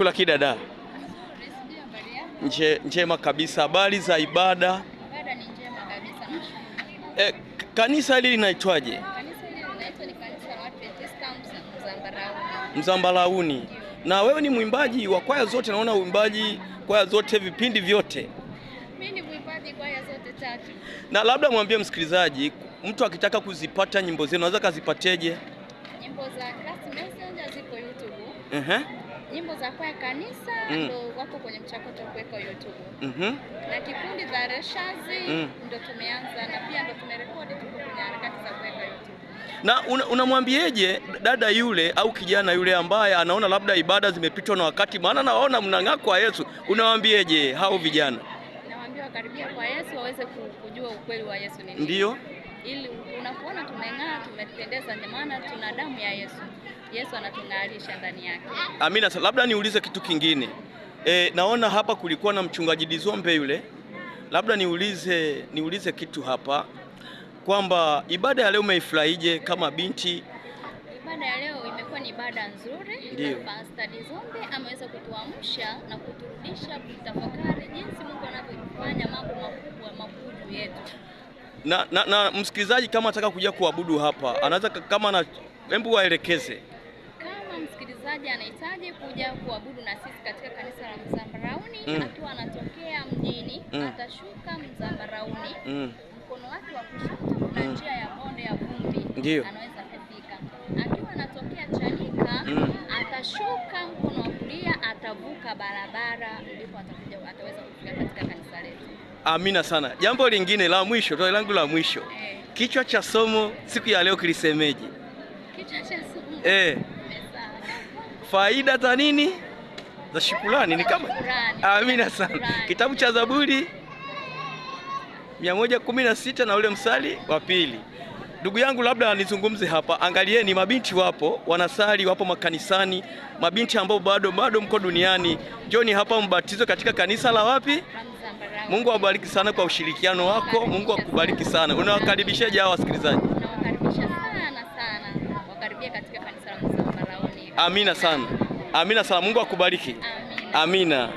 kula kidada? Njema kabisa. Habari za ibada? Ibada ni njema kabisa. Kanisa hili linaitwaje? Kanisa hili linaitwa ni kanisa la Waadventista Mzambalauni. Mzambalauni. Na wewe ni mwimbaji wa kwaya zote, naona uimbaji kwaya zote, vipindi vyote. Mimi ni mwimbaji kwaya zote tatu. Na labda mwambie msikilizaji, mtu akitaka kuzipata nyimbo zenu anaweza kazipateje? Nyimbo za Christ Messenger ziko YouTube. Nyimbo za kwaya kanisa ndo wako kwenye mchakato wa kuweka YouTube. Na kikundi za Reshazi ndo tumeanza na pia ndo tumerekodi, tuko kwenye harakati za kuweka YouTube. Na unamwambieje dada yule au kijana yule ambaye anaona labda ibada zimepitwa na wakati, maana naona mnang'aa kwa Yesu, unamwambieje hao vijana? Nawaambia wakaribia kwa Yesu waweze kujua ukweli wa Yesu ni nini. Ndio. Ili unapoona tumeng'aa, tumependeza, maana tuna damu ya Yesu. Yesu anatung'arisha ndani yake. Amina. Labda niulize kitu kingine. Naona hapa kulikuwa na mchungaji Dizombe yule. Labda niulize kitu hapa kwamba ibada ya leo umeifurahije kama binti? Ibada ya leo imekuwa ni ibada nzuri. Ndio. Pastor Dizombe ameweza kutuamsha na kuturudisha kutafakari jinsi Mungu anavyofanya mambo makubwa juu yetu. Na msikilizaji kama anataka kuja kuabudu hapa, anaweza hebu waelekeze. Kama msikilizaji anahitaji kuja kuabudu na sisi katika kanisa la Mzambalauni, akiwa anatokea mjini, atashuka Mzambalauni, mkono wake wa kushoto kuna njia ya bonde ya vumbi. Ndio. Anaweza kufika. Akiwa anatokea Chanika, atashuka mkono wa kulia, atavuka barabara, ndipo ataweza kufika katika kanisa letu. Amina sana. Jambo lingine la mwisho, swali langu la mwisho. Kichwa cha somo siku ya leo kilisemeje? Kichwa cha somo. Faida za nini? Za shukrani ni kama. Amina sana. Kitabu cha Zaburi 116 na ule mstari wa 2. Ndugu yangu, labda nizungumze hapa. Angalieni, mabinti wapo wanasali, wapo makanisani. Mabinti ambao bado mko duniani, njoni hapa mbatizwe katika kanisa la wapi? Mungu awabariki sana kwa ushirikiano wako. Mungu akubariki sana. Unawakaribishaje hao wasikilizaji? Nawakaribisha sana. Wakaribia katika kanisa la Mzambalauni. Amina sana. Amina sana. Mungu akubariki. Amina. Amina.